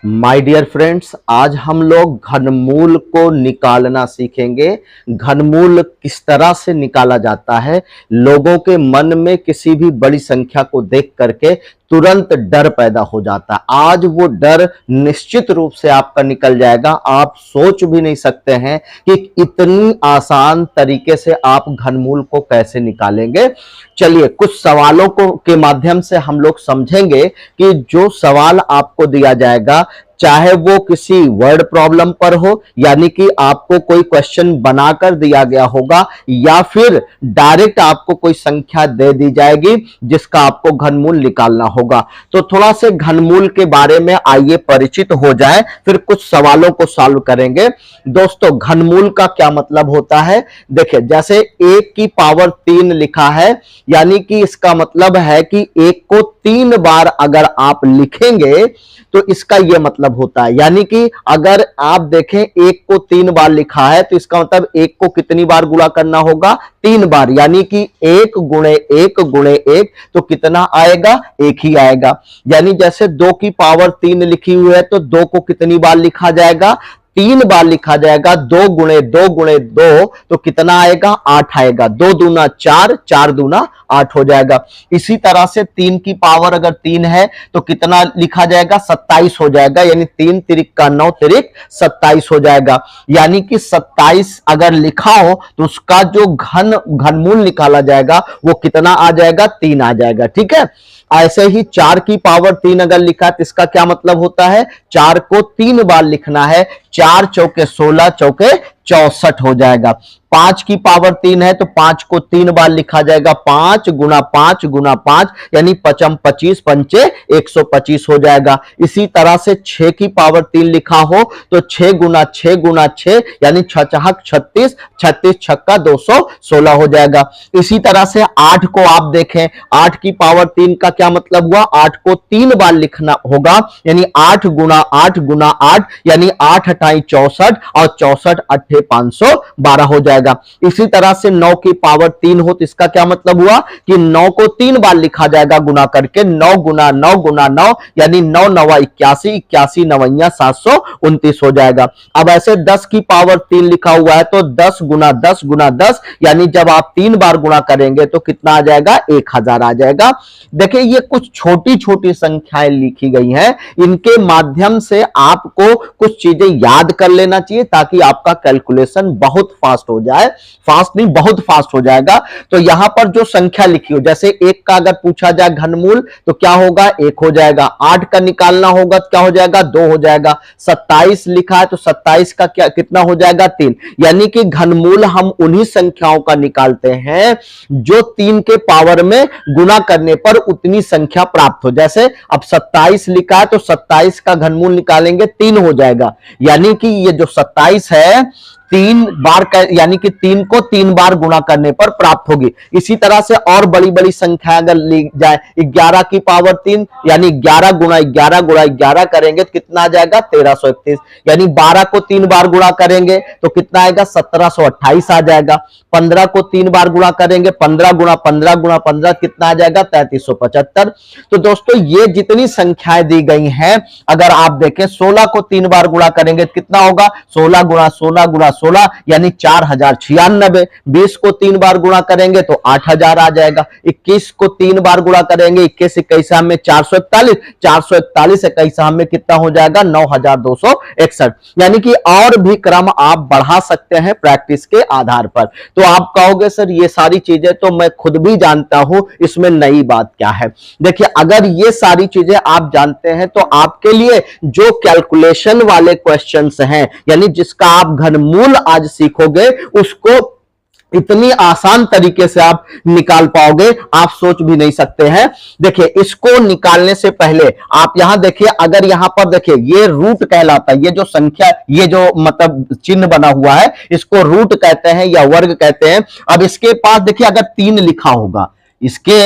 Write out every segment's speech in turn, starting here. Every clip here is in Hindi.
माय डियर फ्रेंड्स, आज हम लोग घनमूल को निकालना सीखेंगे। घनमूल किस तरह से निकाला जाता है। लोगों के मन में किसी भी बड़ी संख्या को देख करके तुरंत डर पैदा हो जाता है। आज वो डर निश्चित रूप से आपका निकल जाएगा। आप सोच भी नहीं सकते हैं कि इतनी आसान तरीके से आप घनमूल को कैसे निकालेंगे। चलिए कुछ सवालों को के माध्यम से हम लोग समझेंगे कि जो सवाल आपको दिया जाएगा, चाहे वो किसी वर्ड प्रॉब्लम पर हो, यानी कि आपको कोई क्वेश्चन बनाकर दिया गया होगा, या फिर डायरेक्ट आपको कोई संख्या दे दी जाएगी जिसका आपको घनमूल निकालना होगा। तो थोड़ा से घनमूल के बारे में आइए परिचित हो जाए, फिर कुछ सवालों को सॉल्व करेंगे। दोस्तों, घनमूल का क्या मतलब होता है? देखिए, जैसे 1 की पावर 3 लिखा है, यानी कि इसका मतलब है कि 1 को 3 बार अगर आप लिखेंगे तो इसका यह मतलब होता है। यानी कि अगर आप देखें 1 को 3 बार लिखा है तो इसका मतलब 1 को कितनी बार गुणा करना होगा? 3 बार। यानी कि 1 गुणे 1 गुणे 1 तो कितना आएगा? 1 ही आएगा। यानी जैसे 2 की पावर 3 लिखी हुई है तो 2 को कितनी बार लिखा जाएगा? 3 बार लिखा जाएगा। 2 गुणे 2 गुणे 2 तो कितना आएगा? 8 आएगा। 2 दूना 4, 4 दूना 8 हो जाएगा। इसी तरह से 3 की पावर अगर 3 है तो कितना लिखा जाएगा? 27 हो जाएगा। यानी 3 तिरिक का 9 तिरिक 27 हो जाएगा। यानी कि 27 अगर लिखा हो तो उसका जो घनमूल निकाला जाएगा वो कितना आ जाएगा? 3 आ जाएगा। ठीक है। ऐसे ही 4 की पावर 3 अगर लिखा है तो इसका क्या मतलब होता है? 4 को 3 बार लिखना है। 4 चौके 16, चौके 64 हो जाएगा। 5 की पावर 3 है तो 5 को 3 बार लिखा जाएगा। 5 गुना 5 गुना 5 यानी 5 25, पंचे 125 हो जाएगा। इसी तरह से 6 की पावर 3 लिखा हो तो 6 गुना 6 गुना 6 यानी 6 छक 36, 36 छक्का 216 हो जाएगा। इसी तरह से 8 को आप देखें, 8 की पावर 3 का क्या मतलब हुआ? 8 को 3 बार लिखना होगा। यानी 8 गुना 8 गुना 8 यानी 8 अठाई 64 और 64 अट्ठे 512 हो जाएगा। इसी तरह से 9 की पावर 3 हो तो इसका क्या मतलब हुआ कि 9 को 3 बार लिखा जाएगा गुना करके। 9 गुना 9 गुना 9 यानी 9 नवा 81, 81 नवैया 729 हो जाएगा। अब ऐसे 10 की पावर 3 लिखा हुआ है तो 10 गुना 10 गुना 10 यानी जब आप 3 बार गुणा करेंगे तो कितना आ जाएगा? 1000 आ जाएगा। देखिए, ये कुछ छोटी छोटी संख्याएं लिखी गई हैं, इनके माध्यम से आपको कुछ चीजें याद कर लेना चाहिए ताकि आपका कैलकुलेशन बहुत फास्ट हो जाए। फास्ट नहीं, बहुत फास्ट हो जाएगा। तो यहां पर जो संख्या लिखी हो, जैसे 1 का अगर पूछा जाए घनमूल तो क्या होगा? 1 हो जाएगा। 8 का निकालना होगा तो क्या हो जाएगा? 2 हो जाएगा। 27 लिखा है तो 27 का क्या कितना हो जाएगा? 3। यानी कि घनमूल हम उन्हीं संख्याओं का निकालते हैं जो 3 के पावर में गुना करने पर उतनी संख्या प्राप्त हो। जैसे अब 27 लिखा है तो 27 का घनमूल निकालेंगे 3 हो जाएगा। यानी कि ये जो 27 है 3 बार का, यानी कि 3 को 3 बार गुणा करने पर प्राप्त होगी। इसी तरह से और बड़ी बड़ी संख्या अगर ली जाए, 11 की पावर 3 यानी 11 गुणा 11 गुणा 11 करेंगे तो कितना आ जाएगा? 1331। यानी 12 को 3 बार गुणा करेंगे तो कितना आएगा? 1728 आ जाएगा। 15 को 3 बार गुणा करेंगे, 15 गुणा 15 गुणा 15 कितना आ जाएगा? 3375। तो दोस्तों, ये जितनी संख्याएं दी गई हैं, अगर आप देखें 16 को 3 बार गुणा करेंगे तो कितना होगा? 16 गुणा 16 गुणा 16 यानी 4096। 20 को 3 बार गुणा करेंगे तो 8000 आ जाएगा। 21 को 3 बार गुणा करेंगे, 21 21 में 441, 441 21 में कितना हो जाएगा? 9261। यानी कि और भी क्रम आप बढ़ा सकते हैं प्रैक्टिस के आधार पर। तो आप कहोगे सर ये सारी चीजें तो मैं खुद भी जानता हूं, इसमें नई बात क्या है? देखिए, अगर ये सारी चीजें आप जानते हैं तो आपके लिए जो कैलकुलेशन वाले क्वेश्चंस हैं, यानी जिसका आप घनमूल आज सीखोगे, उसको इतनी आसान तरीके से आप निकाल पाओगे, आप सोच भी नहीं सकते हैं। देखिए, इसको निकालने से पहले आप यहां देखिए, अगर यहां पर देखिए ये रूट कहलाता है। ये जो संख्या, ये जो मतलब चिन्ह बना हुआ है, इसको रूट कहते हैं या वर्ग कहते हैं। अब इसके पास देखिए अगर 3 लिखा होगा, इसके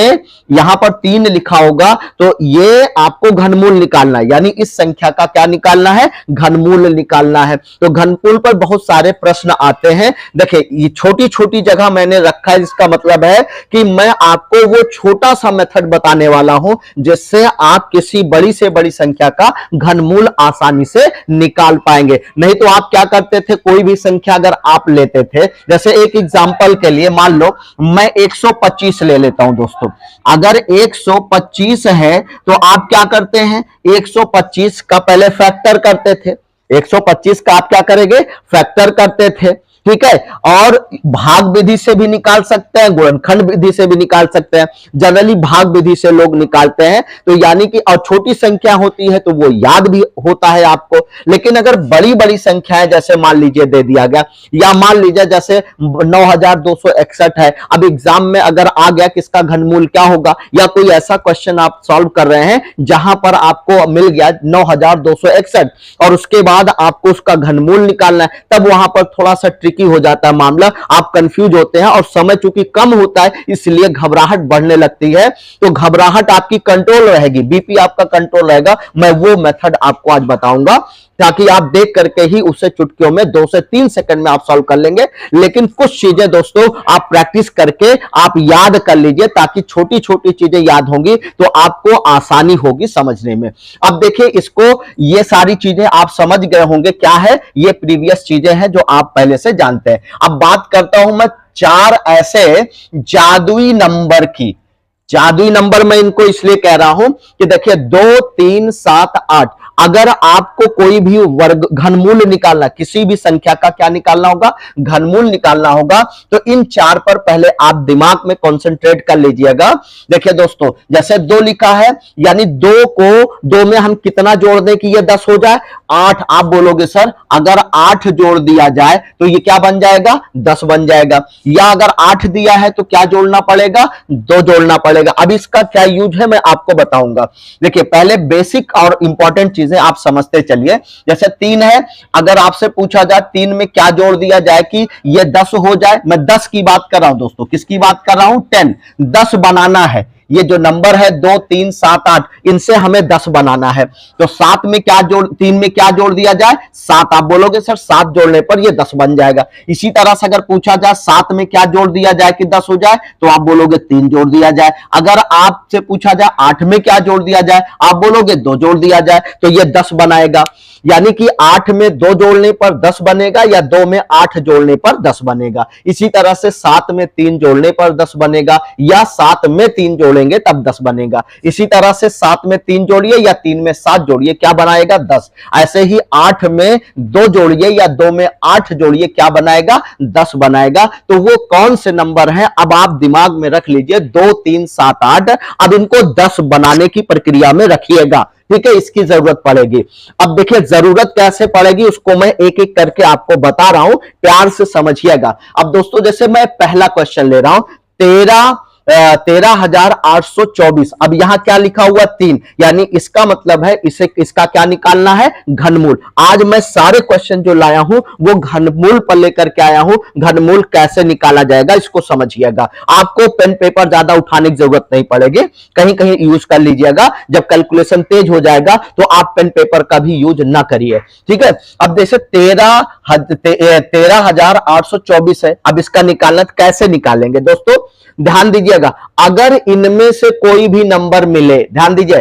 यहां पर 3 लिखा होगा तो ये आपको घनमूल निकालना है, यानी इस संख्या का क्या निकालना है, घनमूल निकालना है। तो घनमूल पर बहुत सारे प्रश्न आते हैं। देखिए ये छोटी छोटी जगह मैंने रखा है, इसका मतलब है कि मैं आपको वो छोटा सा मेथड बताने वाला हूं जिससे आप किसी बड़ी से बड़ी संख्या का घनमूल आसानी से निकाल पाएंगे। नहीं तो आप क्या करते थे, कोई भी संख्या अगर आप लेते थे, जैसे एक एग्जांपल के लिए मान लो मैं 125 ले लेता हूं दोस्तों। अगर 125 है तो आप क्या करते हैं, 125 का पहले फैक्टर करते थे, 125 का आप क्या करेंगे, फैक्टर करते थे, ठीक है। और भाग विधि से भी निकाल सकते हैं, गुणनखंड विधि से भी निकाल सकते हैं। जनरली भाग विधि से लोग निकालते हैं, तो यानी कि और छोटी संख्या होती है तो वो याद भी होता है आपको। लेकिन अगर बड़ी बड़ी संख्याएं जैसे मान लीजिए दे दिया गया, या मान लीजिए जैसे 9261 है, अब एग्जाम में अगर आ गया कि इसका घनमूल क्या होगा, या कोई ऐसा क्वेश्चन आप सॉल्व कर रहे हैं जहां पर आपको मिल गया 9261 और उसके बाद आपको उसका घनमूल निकालना है, तब वहां पर थोड़ा सा ट्रिकी हो जाता है मामला, आप कंफ्यूज होते हैं। और समय चूंकि कम होता है इसलिए घबराहट बढ़ने लगती है, तो घबराहट आपकी कंट्रोल रहेगी, बीपी आपका कंट्रोल रहेगा। मैं वो मेथड आपको आज बताऊंगा ताकि आप देख करके ही उसे चुटकियों में 2 से 3 सेकंड में आप सॉल्व कर लेंगे। लेकिन कुछ चीजें दोस्तों आप प्रैक्टिस करके आप याद कर लीजिए, ताकि छोटी छोटी चीजें याद होंगी तो आपको आसानी होगी समझने में। अब देखिए इसको, ये सारी चीजें आप समझ गए होंगे क्या है, ये प्रीवियस चीजें हैं जो आप पहले से जानते हैं। अब बात करता हूं मैं 4 ऐसे जादुई नंबर की। जादुई नंबर मैं इनको इसलिए कह रहा हूं कि देखिए 2 3 7 8, अगर आपको कोई भी वर्ग घनमूल निकालना, किसी भी संख्या का क्या निकालना होगा, घनमूल निकालना होगा, तो इन 4 पर पहले आप दिमाग में कंसंट्रेट कर लीजिएगा। देखिए दोस्तों जैसे 2 लिखा है, यानी 2 को 2 में हम कितना जोड़ दें कि ये 10 हो जाए, 8। आप बोलोगे सर अगर 8 जोड़ दिया जाए तो ये क्या बन जाएगा, 10 बन जाएगा। या अगर 8 दिया है तो क्या जोड़ना पड़ेगा, 2 जोड़ना पड़ेगा। अब इसका क्या यूज है मैं आपको बताऊंगा। देखिए पहले बेसिक और इंपॉर्टेंट चीजें आप समझते चलिए। जैसे 3 है, अगर आपसे पूछा जाए 3 में क्या जोड़ दिया जाए कि ये 10 हो जाए, मैं 10 की बात कर रहा हूं दोस्तों, किसकी बात कर रहा हूं, 10। 10 बनाना है, ये जो नंबर है 2 3 7 8, इनसे हमें 10 बनाना है। तो 7 में क्या जोड़, 3 में क्या जोड़ दिया जाए, 7। आप बोलोगे सर 7 जोड़ने पर ये 10 बन जाएगा। इसी तरह से अगर पूछा जाए 7 में क्या जोड़ दिया जाए कि 10 हो जाए, तो आप बोलोगे 3 जोड़ दिया जाए। अगर आपसे पूछा जाए 8 में क्या जोड़ दिया जाए, आप बोलोगे 2 जोड़ दिया जाए, तो ये 10 बनाएगा। यानी कि 8 में 2 जोड़ने पर 10 बनेगा, या 2 में 8 जोड़ने पर 10 बनेगा। इसी तरह से 7 में 3 जोड़ने पर 10 बनेगा, या 7 में 3 जोड़ेंगे तब 10 बनेगा। इसी तरह से 7 में 3 जोड़िए या 3 में 7 जोड़िए, क्या बनाएगा, 10। ऐसे ही 8 में 2 जोड़िए या 2 में 8 जोड़िए, क्या बनाएगा, 10 बनाएगा। तो वो कौन से नंबर हैं, अब आप दिमाग में रख लीजिए, 2 3 7 8। अब इनको 10 बनाने की प्रक्रिया में रखिएगा, ठीक है, इसकी जरूरत पड़ेगी। अब देखिए जरूरत कैसे पड़ेगी उसको मैं एक एक करके आपको बता रहा हूं, प्यार से समझिएगा। अब दोस्तों जैसे मैं पहला क्वेश्चन ले रहा हूं, 13,824। अब यहां क्या लिखा हुआ, 3, यानी इसका मतलब है इसे, इसका क्या निकालना है, घनमूल। आज मैं सारे क्वेश्चन जो लाया हूं वो घनमूल पर लेकर के आया हूं। घनमूल कैसे निकाला जाएगा इसको समझिएगा। आपको पेन पेपर ज्यादा उठाने की जरूरत नहीं पड़ेगी, कहीं कहीं यूज कर लीजिएगा। जब कैलकुलेशन तेज हो जाएगा तो आप पेन पेपर का भी यूज ना करिए, ठीक है। अब जैसे 13,824 है, अब इसका निकालना कैसे निकालेंगे दोस्तों, ध्यान दीजिएगा। अगर इनमें से कोई भी नंबर मिले, ध्यान दीजिए,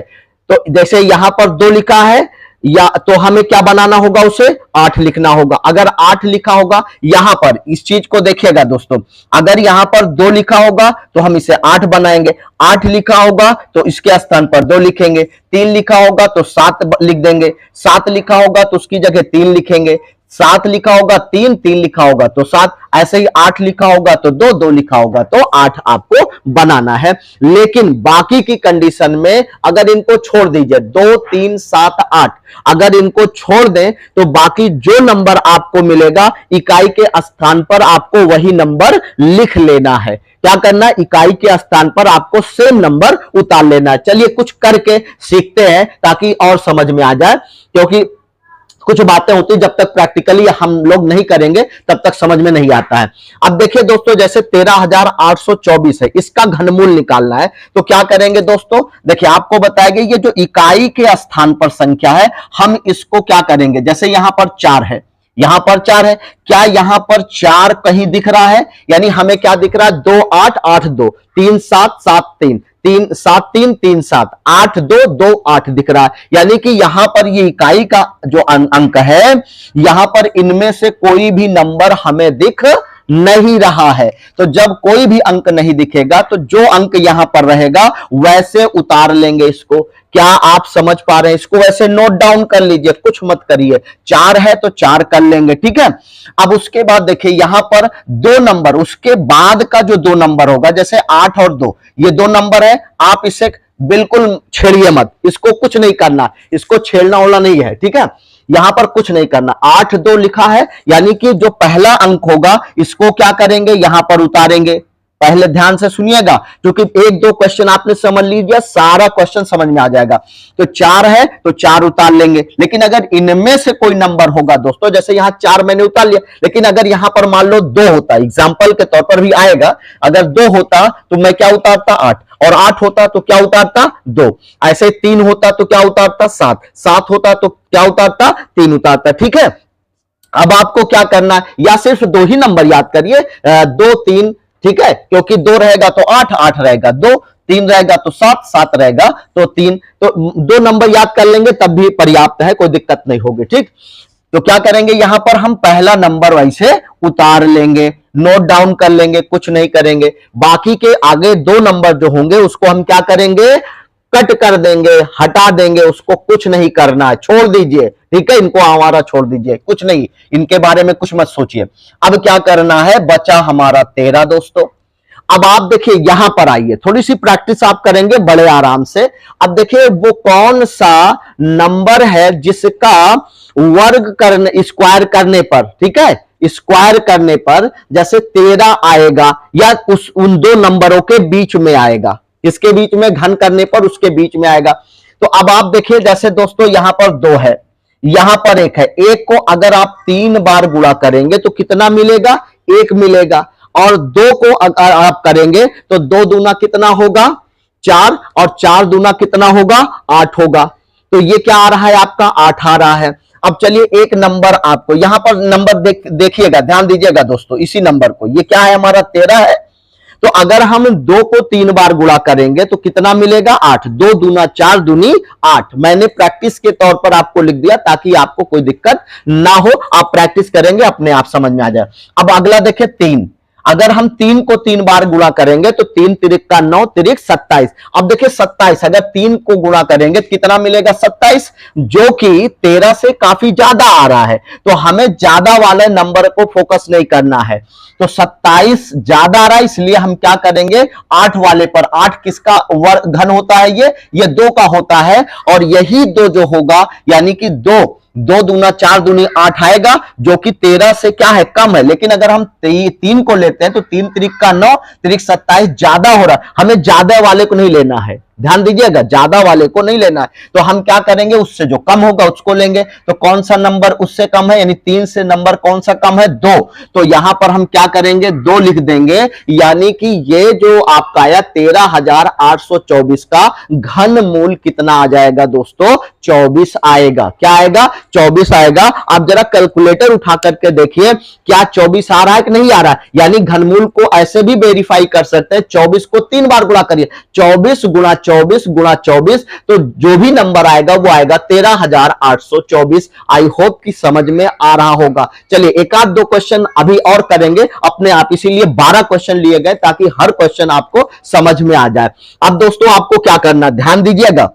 तो जैसे यहां पर 2 लिखा है, या तो हमें क्या बनाना होगा, उसे 8 लिखना होगा। अगर 8 लिखा होगा यहां पर, इस चीज को देखिएगा दोस्तों, अगर यहां पर 2 लिखा होगा तो हम इसे 8 बनाएंगे। 8 लिखा होगा तो इसके स्थान पर 2 लिखेंगे। 3 लिखा होगा तो 7 लिख देंगे। 7 लिखा होगा तो उसकी जगह 3 लिखेंगे। 7 लिखा होगा 3, 3 लिखा होगा तो 7। ऐसे ही 8 लिखा होगा तो 2, 2 लिखा होगा तो 8 आपको बनाना है। लेकिन बाकी की कंडीशन में अगर इनको छोड़ दीजिए, 2 3 7 8, अगर इनको छोड़ दें तो बाकी जो नंबर आपको मिलेगा इकाई के स्थान पर आपको वही नंबर लिख लेना है। क्या करना है, इकाई के स्थान पर आपको सेम नंबर उतार लेना है। चलिए कुछ करके सीखते हैं ताकि और समझ में आ जाए, क्योंकि कुछ बातें होती जब तक प्रैक्टिकली हम लोग नहीं करेंगे तब तक समझ में नहीं आता है। अब देखिए दोस्तों, जैसे 13,824 है, इसका घनमूल निकालना है तो क्या करेंगे दोस्तों, देखिए आपको बताया गया ये जो इकाई के स्थान पर संख्या है, हम इसको क्या करेंगे, जैसे यहां पर 4 है, यहां पर 4 है, क्या यहां पर 4 कहीं दिख रहा है, यानी हमें क्या दिख रहा है, 2 8 8 2 3 7 7 3 3 7 3 3 7 8 2 2 8 दिख रहा है, यानी कि यहां पर ये इकाई का जो अंक है, यहां पर इनमें से कोई भी नंबर हमें दिख नहीं रहा है। तो जब कोई भी अंक नहीं दिखेगा तो जो अंक यहां पर रहेगा वैसे उतार लेंगे इसको। क्या आप समझ पा रहे हैं, इसको वैसे नोट डाउन कर लीजिए, कुछ मत करिए, 4 है तो 4 कर लेंगे, ठीक है। अब उसके बाद देखिए यहां पर 2 नंबर, उसके बाद का जो 2 नंबर होगा, जैसे 8 और 2, ये 2 नंबर है, आप इसे बिल्कुल छेड़िए मत, इसको कुछ नहीं करना, इसको छेड़ना वाला नहीं है, ठीक है। यहां पर कुछ नहीं करना, 8 2 लिखा है, यानी कि जो पहला अंक होगा इसको क्या करेंगे, यहां पर उतारेंगे। पहले ध्यान से सुनिएगा, क्योंकि 1 2 क्वेश्चन आपने समझ लीजिए, सारा क्वेश्चन समझ में आ जाएगा। तो 4 है तो 4 उतार लेंगे, लेकिन अगर इनमें से कोई नंबर होगा दोस्तों, जैसे यहां 4 मैंने उतार लिया, लेकिन अगर यहां पर मान लो 2 होता, एग्जाम्पल के तौर पर भी आएगा, अगर 2 होता तो मैं क्या उतारता, 8, और 8 होता तो क्या उतारता, 2, ऐसे 3 होता तो क्या उतारता, 7, 7 होता तो क्या उतारता, 3 उतारता, ठीक है। अब आपको क्या करना है, या सिर्फ 2 ही नंबर याद करिए, 2 3, ठीक है, क्योंकि 2 रहेगा तो 8 8 रहेगा, 2 3 रहेगा तो 7 7 रहेगा, तो 3, तो 2 नंबर याद कर लेंगे तब भी पर्याप्त है, कोई दिक्कत नहीं होगी, ठीक। तो क्या करेंगे, यहां पर हम पहला नंबर वैसे उतार लेंगे, नोट डाउन कर लेंगे, कुछ नहीं करेंगे। बाकी के आगे 2 नंबर जो होंगे उसको हम क्या करेंगे, कट कर देंगे, हटा देंगे, उसको कुछ नहीं करना है, छोड़ दीजिए, ठीक है, इनको हमारा छोड़ दीजिए, कुछ नहीं, इनके बारे में कुछ मत सोचिए। अब क्या करना है, बचा हमारा 13 दोस्तों। अब आप देखिए यहां पर आइए, थोड़ी सी प्रैक्टिस आप करेंगे बड़े आराम से। अब देखिए वो कौन सा नंबर है जिसका वर्ग करने, स्क्वायर करने पर, ठीक है, स्क्वायर करने पर जैसे 13 आएगा, या उन 2 नंबरों के बीच में आएगा, इसके बीच में घन करने पर उसके बीच में आएगा। तो अब आप देखिए, जैसे दोस्तों यहां पर 2 है, यहां पर 1 है, 1 को अगर आप 3 बार गुणा करेंगे तो कितना मिलेगा, 1 मिलेगा, और 2 को अगर आप करेंगे तो 2 दूना कितना होगा, 4, और 4 दूना कितना होगा, 8 होगा। तो ये क्या आ रहा है आपका, 8 आ रहा है। अब चलिए एक नंबर आपको यहां पर नंबर देखिएगा, ध्यान दीजिएगा दोस्तों, इसी नंबर को, ये क्या है हमारा 13 है। तो अगर हम 2 को 3 बार गुणा करेंगे तो कितना मिलेगा, 8, 2 दूना 4 दूनी 8। मैंने प्रैक्टिस के तौर पर आपको लिख दिया ताकि आपको कोई दिक्कत ना हो, आप प्रैक्टिस करेंगे अपने आप समझ में आ जाए। अब अगला देखें 3, अगर हम 3 को 3 बार गुणा करेंगे तो 3 तिरिक का 9 तिरिक 27। अब देखिए 27, अगर 3 को गुणा करेंगे तो कितना मिलेगा, 27, जो कि 13 से काफी ज्यादा आ रहा है। तो हमें ज्यादा वाले नंबर को फोकस नहीं करना है, तो 27 ज्यादा आ रहा है, इसलिए हम क्या करेंगे, 8 वाले पर। 8 किसका घन होता है, ये 2 का होता है, और यही 2 जो होगा, यानी कि 2 दूना 4 दूनी 8 आएगा, जो कि 13 से क्या है, कम है। लेकिन अगर हम 3 को लेते हैं तो 3 तिरिक का 9 तिरिक 27 ज्यादा हो रहा है, हमें ज्यादा वाले को नहीं लेना है, ध्यान दीजिएगा, ज्यादा वाले को नहीं लेना है। तो हम क्या करेंगे, उससे जो कम होगा उसको लेंगे। तो कौन सा नंबर उससे कम है, यानी 3 से नंबर कौन सा कम है, 2। तो यहां पर हम क्या करेंगे, 2 लिख देंगे, यानी कि ये जो आपका आया 13,824 का घन मूल कितना आ जाएगा दोस्तों, 24 आएगा। क्या आएगा, 24 आएगा। आप जरा कैलकुलेटर उठा करके देखिए क्या 24 आ रहा है कि नहीं आ रहा है। यानी घनमूल को ऐसे भी वेरीफाई कर सकते हैं, 24 को 3 बार गुणा करिए, 24 गुणा 24 गुणा 24, तो जो भी नंबर आएगा वो आएगा 13,824। आई होप कि समझ में आ रहा होगा। चलिए एक आध 2 क्वेश्चन अभी और करेंगे अपने आप, इसीलिए 12 क्वेश्चन लिए गए ताकि हर क्वेश्चन आपको समझ में आ जाए। अब दोस्तों आपको क्या करना, ध्यान दीजिएगा,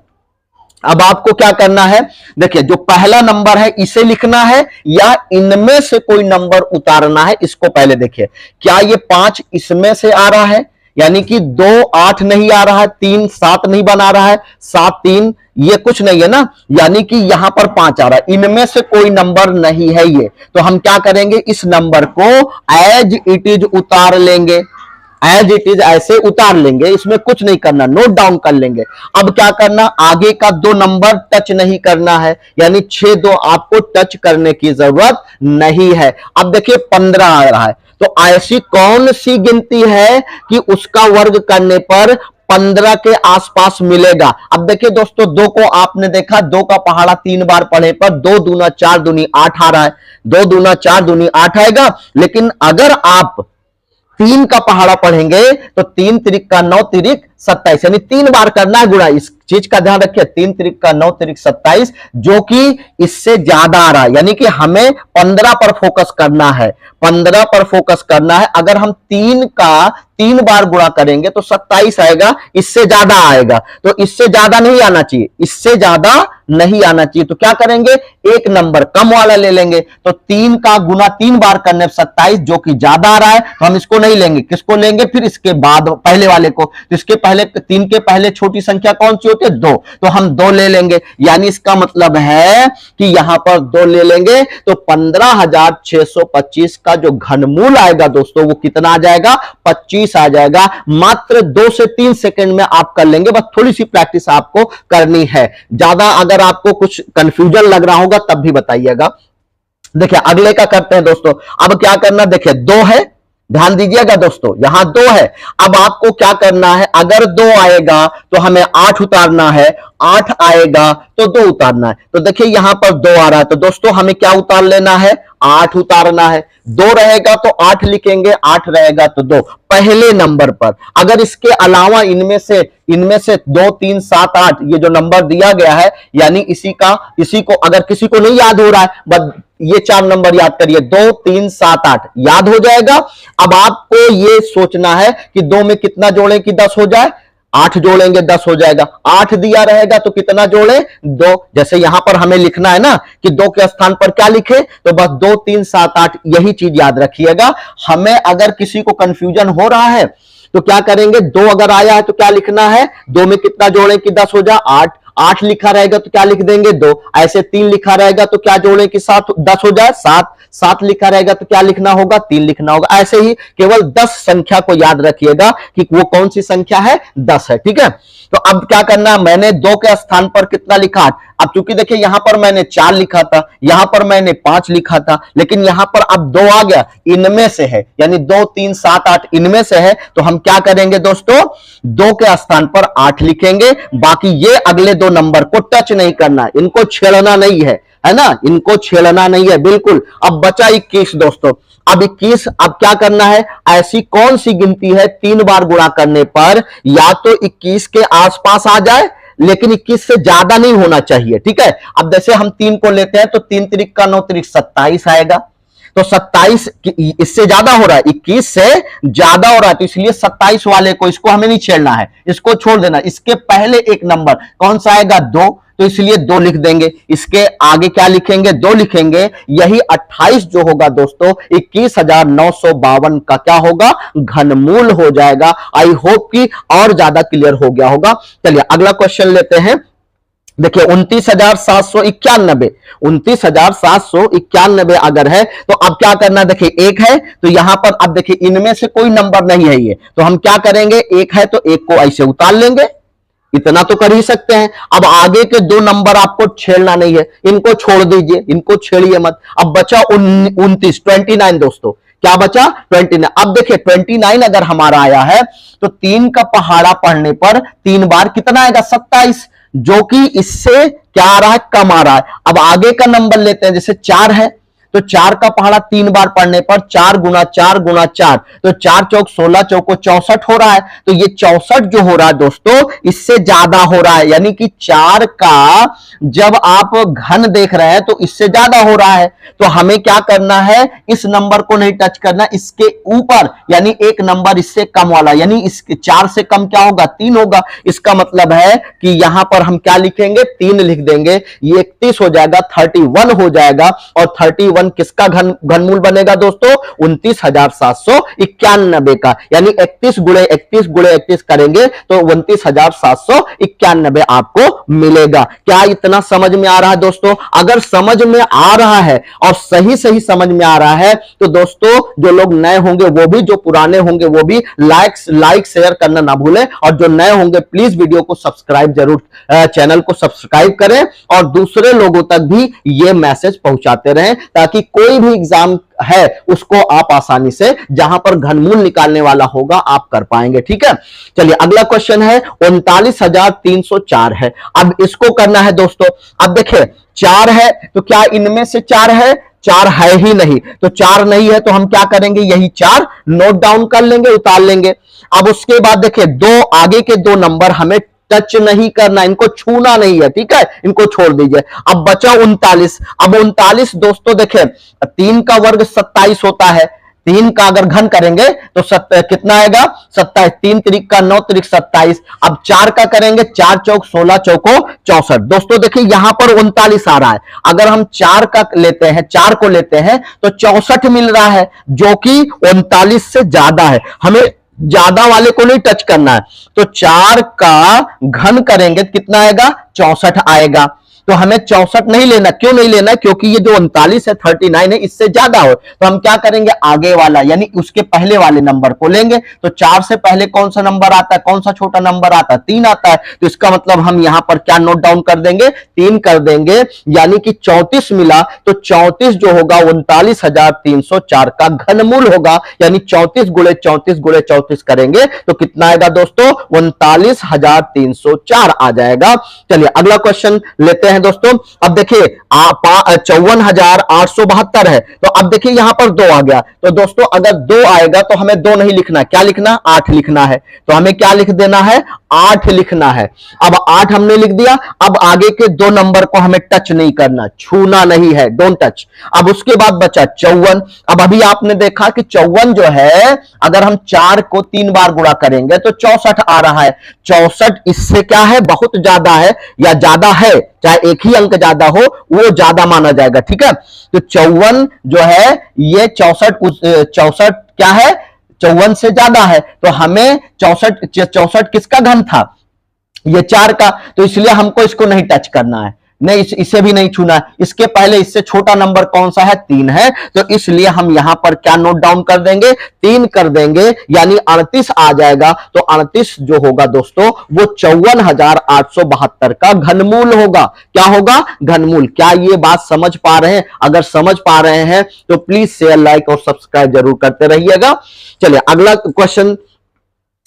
अब आपको क्या करना है, देखिए जो पहला नंबर है इसे लिखना है या इनमें से कोई नंबर उतारना है, इसको पहले देखिए। क्या ये 5 इसमें से आ रहा है, यानी कि 2 8 नहीं आ रहा है, 3 7 नहीं बना रहा है, 7 3 ये कुछ नहीं है ना, यानी कि यहां पर 5 आ रहा है, इनमें से कोई नंबर नहीं है ये। तो हम क्या करेंगे, इस नंबर को एज इट इज उतार लेंगे। एज इट इज ऐसे उतार लेंगे, इसमें कुछ नहीं करना, नोट डाउन कर लेंगे। अब क्या करना, आगे का 2 नंबर टच नहीं करना है, यानी 6 2 आपको टच करने की जरूरत नहीं है। अब देखिए 15 आ रहा है, तो ऐसी कौन सी गिनती है कि उसका वर्ग करने पर 15 के आसपास मिलेगा। अब देखिए दोस्तों, 2 को आपने देखा, 2 का पहाड़ा 3 बार पढ़े पर 2 दूना 4 दूनी 8 आ रहा है, 2 दूना 4 दूनी 8 आएगा। लेकिन अगर आप 3 का पहाड़ा पढ़ेंगे तो 3 तिरिक का 9 तिरिक 27, यानी 3 बार करना है गुणा। इस चीज का ध्यान रखिए, 3 तिरिक का 9 तिरिक 27, जो कि इससे ज्यादा आ रहा है, यानी कि हमें 15 पर फोकस करना है, 15 पर फोकस करना है। अगर हम 3 का 3 बार गुणा करेंगे तो 27 आएगा, इससे ज्यादा आएगा, तो इससे ज्यादा नहीं आना चाहिए, इससे ज्यादा नहीं आना चाहिए। तो क्या करेंगे, एक नंबर कम वाला ले लेंगे। तो 3 का गुना 3 बार करने 27, जो कि ज्यादा आ रहा है, तो हम इसको नहीं लेंगे। किसको लेंगे, फिर इसके बाद पहले वाले को। तो इसके पहले 3 के पहले छोटी संख्या कौन सी होती है, 2, तो हम 2 ले लेंगे। यानी इसका मतलब है कि यहां पर 2 ले लेंगे, तो 15,625 का जो घनमूल आएगा दोस्तों, वो कितना आ जाएगा, 25 आ जाएगा। मात्र 2 से 3 सेकंड में आप कर लेंगे, बस थोड़ी सी प्रैक्टिस आपको करनी है। ज्यादा अगर आपको कुछ कंफ्यूजन लग रहा होगा तब भी बताइएगा। देखिए अगले का करते हैं दोस्तों। अब क्या करना, देखिए 2 है, ध्यान दीजिएगा दोस्तों, यहां 2 है। अब आपको क्या करना है, अगर 2 आएगा तो हमें 8 उतारना है, 8 आएगा तो 2 उतारना है। तो देखिए यहां पर 2 आ रहा है, तो दोस्तों हमें क्या उतार लेना है, 8 उतारना है। 2 रहेगा तो 8 लिखेंगे, 8 रहेगा तो 2 पहले नंबर पर। अगर इसके अलावा इनमें से 2 3 7 8 ये जो नंबर दिया गया है, यानी इसी को अगर किसी को नहीं याद हो रहा है, बस ये 4 नंबर याद करिए, 2 3 7 8 याद हो जाएगा। अब आपको ये सोचना है कि 2 में कितना जोड़ें कि 10 हो जाए, 8 जोड़ेंगे 10 हो जाएगा। 8 दिया रहेगा तो कितना जोड़े, 2। जैसे यहां पर हमें लिखना है ना कि 2 के स्थान पर क्या लिखे, तो बस 2 3 7 8 यही चीज याद रखिएगा। हमें अगर किसी को कंफ्यूजन हो रहा है तो क्या करेंगे, 2 अगर आया है तो क्या लिखना है, 2 में कितना जोड़े कि 10 हो जाए, 8। 8 लिखा रहेगा तो क्या लिख देंगे, 2। ऐसे 3 लिखा रहेगा तो क्या जोड़े कि 7 10 हो जाए, 7। 7 लिखा रहेगा तो क्या लिखना होगा, 3 लिखना होगा। ऐसे ही केवल 10 संख्या को याद रखिएगा कि वो कौन सी संख्या है, 10 है, ठीक है। तो अब क्या करना, मैंने 2 के स्थान पर कितना लिखा। अब चूंकि देखिए यहां पर मैंने 4 लिखा था, यहां पर मैंने 5 लिखा था, लेकिन यहां पर अब 2 आ गया, इनमें से है, यानी 2 3 7 8 इनमें से है। तो हम क्या करेंगे दोस्तों, 2 के स्थान पर 8 लिखेंगे। बाकी ये अगले 2 नंबर को टच नहीं करना, इनको छेड़ना नहीं है ना, इनको छेड़ना नहीं है बिल्कुल। अब बचा 21 दोस्तों। अब 21, अब क्या करना है, ऐसी कौन सी गिनती है 3 बार गुणा करने पर या तो 21 के आसपास आ जाए, लेकिन 21 से ज्यादा नहीं होना चाहिए, ठीक है। अब जैसे हम 3 को लेते हैं तो 3 तिरिक का 9 तिरिक 27 आएगा, तो 27 इससे ज्यादा हो रहा है, 21 से ज्यादा हो रहा है, तो इसलिए 27 वाले को, इसको हमें नहीं छेड़ना है, इसको छोड़ देना। इसके पहले एक नंबर कौन सा आएगा, 2, तो इसलिए 2 लिख देंगे। इसके आगे क्या लिखेंगे, 2 लिखेंगे। यही 28 जो होगा दोस्तों, 21,952 का क्या होगा, घनमूल हो जाएगा। आई होप कि और ज्यादा क्लियर हो गया होगा। चलिए अगला क्वेश्चन लेते हैं। देखिए 29,791, 29,791 अगर है तो अब क्या करना, देखिए 1 है तो यहां पर, अब देखिए इनमें से कोई नंबर नहीं है ये, तो हम क्या करेंगे, 1 है तो 1 को ऐसे उतार लेंगे, इतना तो कर ही सकते हैं। अब आगे के 2 नंबर आपको छेड़ना नहीं है, इनको छोड़ दीजिए, इनको छेड़िए मत। अब बचा 29 दोस्तों, क्या बचा, 29। अब देखिए 29 अगर हमारा आया है तो 3 का पहाड़ा पढ़ने पर 3 बार कितना आएगा, 27, जो कि इससे क्या आ रहा है, कम आ रहा है। अब आगे का नंबर लेते हैं, जैसे 4 है तो 4 का पहाड़ा 3 बार पढ़ने पर 4 गुना 4 गुना 4, तो 4 चौक 16, चौको 64 हो रहा है। तो ये 64 जो हो रहा है दोस्तों, इससे ज्यादा हो रहा है, यानी कि 4 का जब आप घन देख रहे हैं तो इससे ज्यादा हो रहा है। तो हमें क्या करना है, इस नंबर को नहीं टच करना, इसके ऊपर यानी एक नंबर इससे कम वाला, यानी इसके 4 से कम क्या होगा, 3 होगा। इसका मतलब है कि यहां पर हम क्या लिखेंगे, 3 लिख देंगे, ये 31 हो जाएगा, 31 हो जाएगा। और 31 51 किसका घनमूल बनेगा दोस्तों? 29,791 का, यानी 31 गुणे 31 गुणे 31 करेंगे तो 29,791 आपको मिलेगा। क्या इतना समझ में आ रहा है दोस्तों? अगर समझ में आ रहा है और सही सही समझ में आ रहा है तो दोस्तों जो लोग नए होंगे वो भी, जो पुराने होंगे वो भी लाइक शेयर करना ना भूलें, और जो नए होंगे प्लीज वीडियो को सब्सक्राइब जरूर, चैनल को सब्सक्राइब करें और दूसरे लोगों तक भी ये मैसेज पहुंचाते रहें, ताकि कोई भी एग्जाम है उसको आप आसानी से, जहां पर घनमूल निकालने वाला होगा, आप कर पाएंगे। ठीक है, चलिए अगला क्वेश्चन है 39,304 है। अब इसको करना है दोस्तों। अब देखिए 4 है तो क्या इनमें से 4 है? 4 है ही नहीं, तो 4 नहीं है तो हम क्या करेंगे? यही 4 नोट डाउन कर लेंगे, उतार लेंगे। अब उसके बाद देखिए दो आगे के 2 नंबर हमें टच नहीं करना, इनको छूना नहीं है। ठीक है, इनको छोड़ दीजिए। अब बचा 39। अब 39 दोस्तों देखें 3 का वर्ग 27 होता है, 3 का अगर घन करेंगे तो कितना आएगा? 27। 3 त्रिक का 9 त्रिक 27। अब 4 का करेंगे, 4 चौक 16 चौको 64। दोस्तों देखिए यहां पर 39 आ रहा है, अगर हम 4 का लेते हैं, 4 को लेते हैं तो 64 मिल रहा है, जो कि 39 से ज्यादा है। हमें ज्यादा वाले को नहीं टच करना है, तो 4 का घन करेंगे कितना आएगा? 64 आएगा। तो हमें 64 नहीं लेना। क्यों नहीं लेना? क्योंकि ये जो 39 है 39 है, इससे ज्यादा हो, तो हम क्या करेंगे? आगे वाला यानी उसके पहले वाले नंबर को लेंगे। तो 4 से पहले कौन सा नंबर आता है? कौन सा छोटा नंबर आता है? 3 आता है। तो इसका मतलब हम यहां पर क्या नोट डाउन कर देंगे? 3 कर देंगे, यानी कि 34 मिला। तो 34 जो होगा 39,304 का घनमूल होगा, यानी 34 गुणे 34 गुणे 34 करेंगे तो कितना आएगा दोस्तों? 39,304 आ जाएगा। चलिए अगला क्वेश्चन लेते हैं दोस्तों। अब देखिए 54,872 है, तो अब देखिए यहां पर 2 आ गया। तो दोस्तों अगर 2 आएगा तो हमें 2 नहीं लिखना, क्या लिखना? 8 लिखना है। तो हमें क्या लिख देना है? 8 लिखना है। अब 8 हमने लिख दिया। अब आगे के 2 नंबर को हमें टच नहीं करना, छूना नहीं है, डोंट टच। अब उसके बाद बचा 54। अब अभी आपने देखा कि 54 जो है, अगर हम 4 को 3 बार गुणा करेंगे तो 64 आ रहा है। 64 इससे क्या है? बहुत ज्यादा है, या ज्यादा है, चाहे एक ही अंक ज्यादा हो वो ज्यादा माना जाएगा। ठीक है, तो 54 जो है ये 64 क्या है? 54 से ज्यादा है, तो हमें 64 किसका घन था? ये 4 का, तो इसलिए हमको इसको नहीं टच करना है, नहीं इसे भी नहीं छूना है। इसके पहले इससे छोटा नंबर कौन सा है? 3 है, तो इसलिए हम यहां पर क्या नोट डाउन कर देंगे? 3 कर देंगे, यानी 38 आ जाएगा। तो 38 जो होगा दोस्तों वो 54,872 का घनमूल होगा। क्या होगा? घनमूल। क्या ये बात समझ पा रहे हैं? अगर समझ पा रहे हैं तो प्लीज शेयर, लाइक और सब्सक्राइब जरूर करते रहिएगा। चलिए अगला क्वेश्चन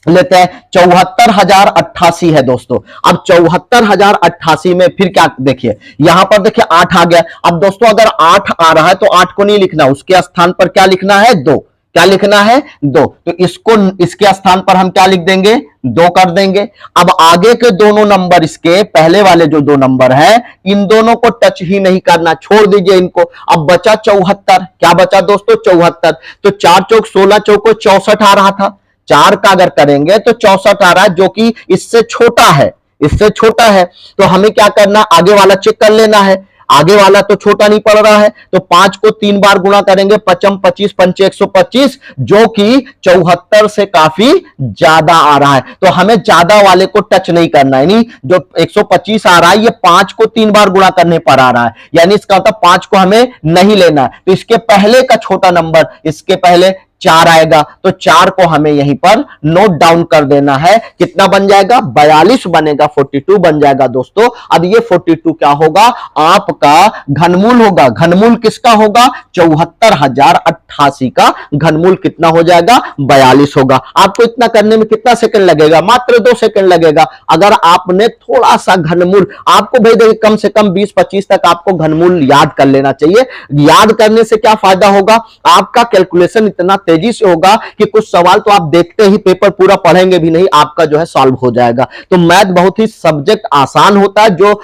लेते हैं। 74,088 है दोस्तों। अब 74,088 में फिर क्या? देखिए यहां पर देखिए 8 आ गया। अब दोस्तों अगर 8 आ रहा है तो 8 को नहीं लिखना, उसके स्थान पर क्या लिखना है? 2। क्या लिखना है? 2। तो इसको, इसके स्थान पर हम क्या लिख देंगे? 2 कर देंगे। अब आगे के दोनों नंबर, इसके पहले वाले जो 2 नंबर है, इन दोनों को टच ही नहीं करना, छोड़ दीजिए इनको। अब बचा 74। क्या बचा दोस्तों? 74। तो 4 चौक 16 चौको 64 आ रहा था। 4 का अगर करेंगे तो 64 आ रहा है, जो कि इससे छोटा है, इससे छोटा है। तो हमें क्या करना? आगे वाला चेक कर लेना है। आगे वाला तो छोटा नहीं पड़ रहा है, तो 5 को 3 बार गुणा करेंगे, 55 25 पंचे 125, जो कि 74 से काफी ज्यादा आ रहा है। तो हमें ज्यादा वाले को टच नहीं करना है, यानी जो 125 आ रहा है ये 5 को 3 बार गुणा करने पर आ रहा है, यानी इसका मतलब 5 को हमें नहीं लेना है। तो इसके पहले का छोटा नंबर, इसके पहले 4 आएगा, तो 4 को हमें यहीं पर नोट डाउन कर देना है। कितना बन जाएगा? 42 बनेगा, 42 बन जाएगा दोस्तों। अब ये 42 क्या होगा? आपका घनमूल होगा। घनमूल किसका होगा? 74,088 का घनमूल कितना हो जाएगा? 42 होगा। आपको इतना करने में कितना सेकंड लगेगा? मात्र 2 सेकंड लगेगा। अगर आपने थोड़ा सा घनमूल, आपको भाई देखिए कम से कम 20-25 तक आपको घनमूल याद कर लेना चाहिए। याद करने से क्या फायदा होगा? आपका कैलकुलेशन इतना तेजी से होगा कि कुछ सवाल तो आप देखते ही पेपर पूरा पढ़ेंगे भी नहीं, आपका जो है सॉल्व हो जाएगा। तो मैथ बहुत ही सब्जेक्ट आसान होता है, जो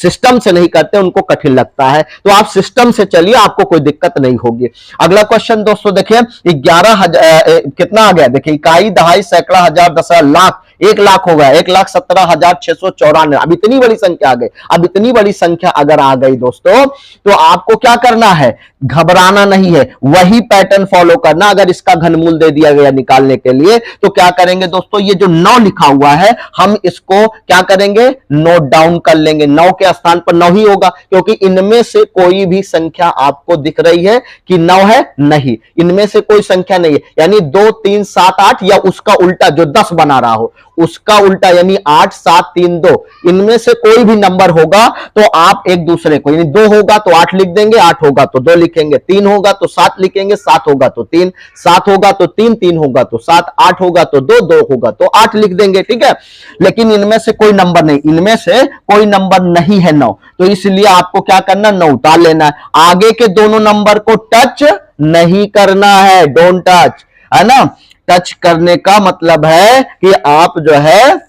सिस्टम से नहीं करते उनको कठिन लगता है। तो आप सिस्टम से चलिए, आपको कोई दिक्कत नहीं होगी। अगला क्वेश्चन दोस्तों देखिए 11,000 कितना आ गया? देखिए इकाई, दहाई, सैकड़ा, हजार, दशा, लाख, 1 लाख हो गया, 1,17,694। अब इतनी बड़ी संख्या आ गई। अब इतनी बड़ी संख्या अगर आ गई दोस्तों, तो आपको क्या करना है, घबराना नहीं है, वही पैटर्न फॉलो करना। अगर इसका घनमूल दे दिया गया निकालने के लिए, तो क्या करेंगे दोस्तों, ये जो 9 लिखा हुआ है, हम इसको क्या करेंगे, नोट डाउन कर लेंगे। 9 के स्थान पर 9 ही होगा, क्योंकि इनमें से कोई भी संख्या आपको दिख रही है कि 9 है? नहीं, इनमें से कोई संख्या नहीं है। यानी 2, 3, 7, 8 या उसका उल्टा जो 10 बना रहा हो उसका उल्टा, यानी 8, 7, 3, 2, इनमें से कोई भी नंबर होगा तो आप एक दूसरे को, यानी 2 होगा तो 8 लिख देंगे, 8 होगा तो 2 लिखेंगे, 3 होगा तो 7 लिखेंगे, 7 होगा तो 3, 7 होगा तो 3, 3 होगा तो 7, 8 होगा तो 2, 2 होगा तो 8 लिख देंगे। ठीक है, लेकिन इनमें से कोई नंबर नहीं, इनमें से कोई नंबर नहीं है 9, तो इसलिए आपको क्या करना, 9 उतार लेना है। आगे के दोनों नंबर को टच नहीं करना है, डोंट टच, है ना। टच करने का मतलब है कि आप जो है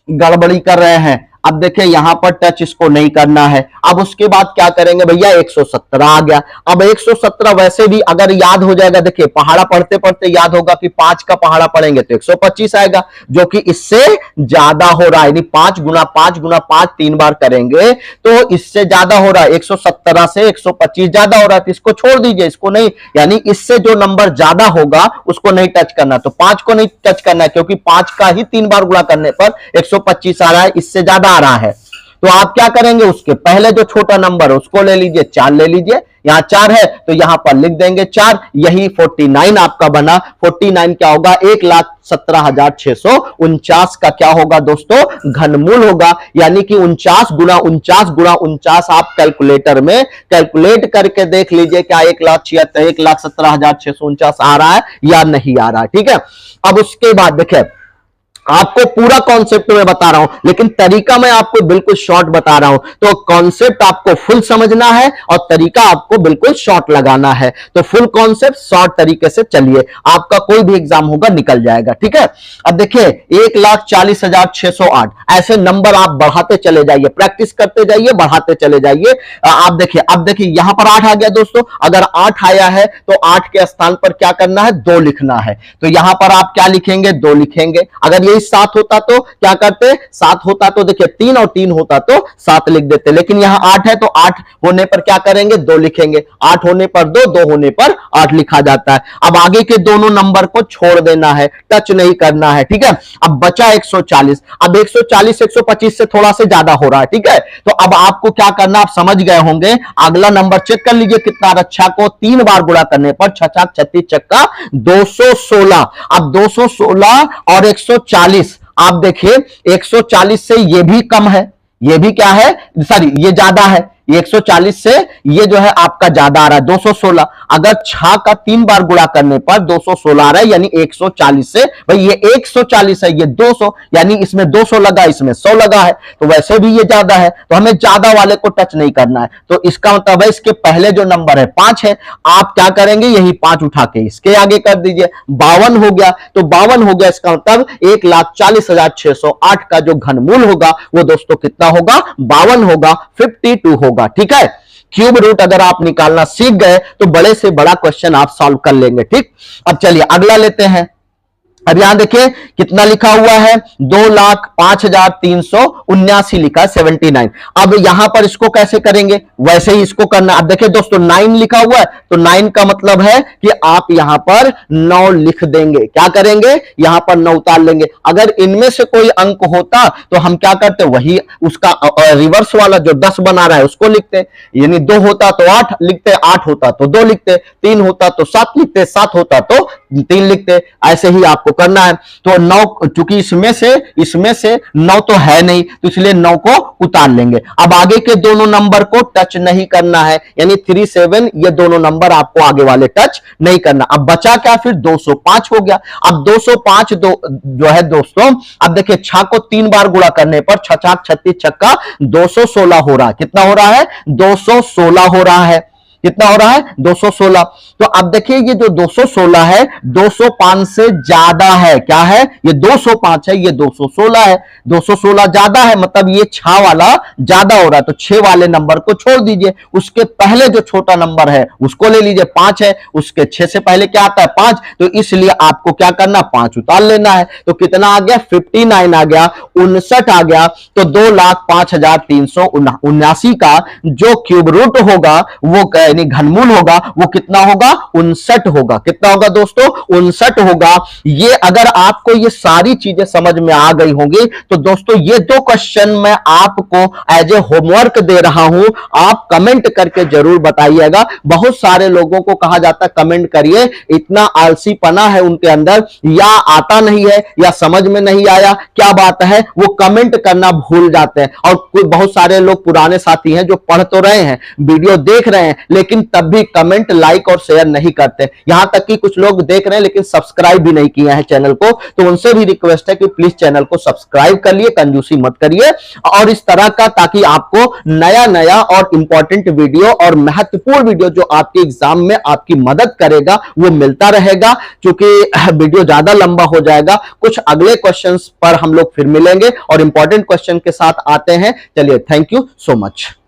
गड़बड़ी कर रहे हैं। अब देखिए यहां पर टच इसको नहीं करना है। अब उसके बाद क्या करेंगे भैया, 117 आ गया। अब 117 वैसे भी अगर याद हो जाएगा, देखिए पहाड़ा पढ़ते पढ़ते याद होगा कि 5 का पहाड़ा पढ़ेंगे तो 125 आएगा, जो कि इससे ज्यादा हो रहा है। यानी 5 गुना 5 गुना 5 3 बार करेंगे तो इससे ज्यादा हो रहा है। 117 से 125 ज्यादा हो रहा है, तो इसको छोड़ दीजिए, इसको नहीं, यानी इससे जो नंबर ज्यादा होगा उसको नहीं टच करना। तो 5 को नहीं टच करना है, क्योंकि 5 का ही 3 बार गुणा करने पर 125 आ रहा है, इससे ज्यादा आ रहा है। तो आप क्या करेंगे, उसके पहले जो छोटा नंबर है उसको ले लीजिए, 4 ले लीजिए। यहां 4 है तो यहां पर लिख देंगे 4, यही 49 आपका बना। 49 क्या होगा, 1,17,649 का क्या होगा दोस्तों, घनमूल होगा। यानी कि 49 गुना 49 गुना 49 आप कैलकुलेटर में कैलकुलेट करके देख लीजिए क्या 1,17,649 आ रहा है या नहीं आ रहा है। ठीक है, अब उसके बाद देखिए आपको पूरा कॉन्सेप्ट में बता रहा हूं, लेकिन तरीका मैं आपको बिल्कुल शॉर्ट बता रहा हूं। तो कॉन्सेप्ट आपको फुल समझना है और तरीका आपको बिल्कुल शॉर्ट लगाना है। तो फुल कॉन्सेप्ट शॉर्ट तरीके से चलिए, आपका कोई भी एग्जाम होगा निकल जाएगा। ठीक है, अब देखिए 1,40,608 ऐसे नंबर आप बढ़ाते चले जाइए, प्रैक्टिस करते जाइए, बढ़ाते चले जाइए। आप देखिए, अब देखिए यहां पर 8 आ गया दोस्तों। अगर 8 आया है तो 8 के स्थान पर क्या करना है, 2 लिखना है। तो यहां पर आप क्या लिखेंगे, 2 लिखेंगे। अगर यही 7 होता तो क्या करते, 7 होता तो देखिए 3 और 3 होता तो 7 लिख देते, लेकिन यहां 8 है तो 8 होने पर क्या करेंगे, 2 लिखेंगे। 8 होने पर 2, 2 होने पर 8 लिखा जाता है। अब आगे के दोनों नंबर को छोड़ देना है, टच नहीं करना है। ठीक है, अब बचा 140। अब 140 125 से थोड़ा से ज्यादा हो रहा है। ठीक है, तो अब आपको क्या करना, आप समझ गए होंगे। अगला नंबर चेक कर लीजिए कितना, रक्षा को 3 बार गुणा करने पर 6 6 36 चक्का 216। अब 216 और 140, आप देखिए 140 से ये भी कम है, ये भी क्या है, सॉरी ये ज्यादा है। 140 से ये जो है आपका ज्यादा आ रहा है, 216। अगर 6 का 3 बार गुणा करने पर 216 आ रहा है, यानी 140 से भाई ये 140 है, ये 200, यानी इसमें 200 लगा, इसमें 100 लगा है, तो वैसे भी ये ज्यादा है, तो हमें ज्यादा वाले को टच नहीं करना है। तो इसका मतलब है इसके पहले जो नंबर है 5 है, आप क्या करेंगे, यही 5 उठा के इसके आगे कर दीजिए, 52 हो गया। तो 52 हो गया, इसका मतलब 1,40,608 का जो घनमूल होगा वो दोस्तों कितना होगा, 52 होगा, 52 होगा। ठीक है, क्यूब रूट अगर आप निकालना सीख गए तो बड़े से बड़ा क्वेश्चन आप सॉल्व कर लेंगे। ठीक, अब चलिए अगला लेते हैं। अब यहां देखिए कितना लिखा हुआ है, 2,05,379 लिखा है, 79। अब यहां पर इसको कैसे करेंगे, वैसे ही इसको करना। अब देखिए दोस्तों 9 लिखा हुआ है, तो 9 का मतलब है कि आप यहां पर 9 लिख देंगे। क्या करेंगे, यहां पर 9 उतार लेंगे। अगर इनमें से कोई अंक होता तो हम क्या करते, वही उसका रिवर्स वाला जो 10 बना रहा है उसको लिखते, यानी 2 होता तो 8 लिखते, 8 होता तो 2 लिखते, 3 होता तो 7 लिखते, 7 होता तो 3 लिखते। ऐसे ही आपको करना है। तो 9, चूंकि इसमें से 9 तो है नहीं, तो इसलिए 9 को उतार लेंगे। अब आगे के दोनों नंबर को टच नहीं करना है, यानी 3 7, ये दोनों नंबर आपको आगे वाले टच नहीं करना। अब बचा क्या, फिर 205 हो गया। अब 205 जो है दोस्तों, अब देखिए 6 को 3 बार गुणा करने पर 6 6 36 छक्का 216 हो रहा है। कितना हो रहा है, 216 हो रहा है। कितना हो रहा है 216। तो अब देखिए ये जो 216 है 205 से ज्यादा है, क्या है ये 205 है, ये 216 है, 216 ज्यादा है मतलब ये 6 वाला ज्यादा हो रहा है, तो 6 वाले नंबर को छोड़ दीजिए, उसके पहले जो छोटा नंबर है उसको ले लीजिए, 5 है, उसके 6 से पहले क्या आता है 5, तो इसलिए आपको क्या करना 5 उतार लेना है। तो कितना आ गया 59 आ गया, 59 आ गया, तो 2,05,379 का जो क्यूब रूट होगा वो यानी घनमूल होगा वो कितना होगा 59 होगा। कितना होगा दोस्तों 59 होगा। ये अगर आपको ये सारी चीजें समझ में आ गई होंगी तो दोस्तों ये 2 क्वेश्चन मैं आपको एज ए होमवर्क दे रहा हूं, आप कमेंट करके जरूर बताइएगा। बहुत सारे लोगों को कहा जाता है कमेंट करिए, इतना आलसीपना है उनके अंदर, या आता नहीं है या समझ में नहीं आया क्या बात है, वो कमेंट करना भूल जाते हैं। और बहुत सारे लोग पुराने साथी हैं जो पढ़ तो रहे हैं, वीडियो देख रहे हैं, लेकिन तब भी कमेंट लाइक और शेयर नहीं करते। यहां तक कि कुछ लोग देख रहे हैं लेकिन सब्सक्राइब भी नहीं किया है चैनल को, तो उनसे भी रिक्वेस्ट है कि प्लीज चैनल को सब्सक्राइब कर लिए, कंजूसी मत करिए। और इस तरह का ताकि आपको नया नया और इंपॉर्टेंट वीडियो और महत्वपूर्ण वीडियो जो आपके एग्जाम में आपकी मदद करेगा वो मिलता रहेगा। क्योंकि वीडियो ज्यादा लंबा हो जाएगा, कुछ अगले क्वेश्चंस पर हम लोग फिर मिलेंगे और इंपॉर्टेंट क्वेश्चन के साथ आते हैं। चलिए, थैंक यू सो मच।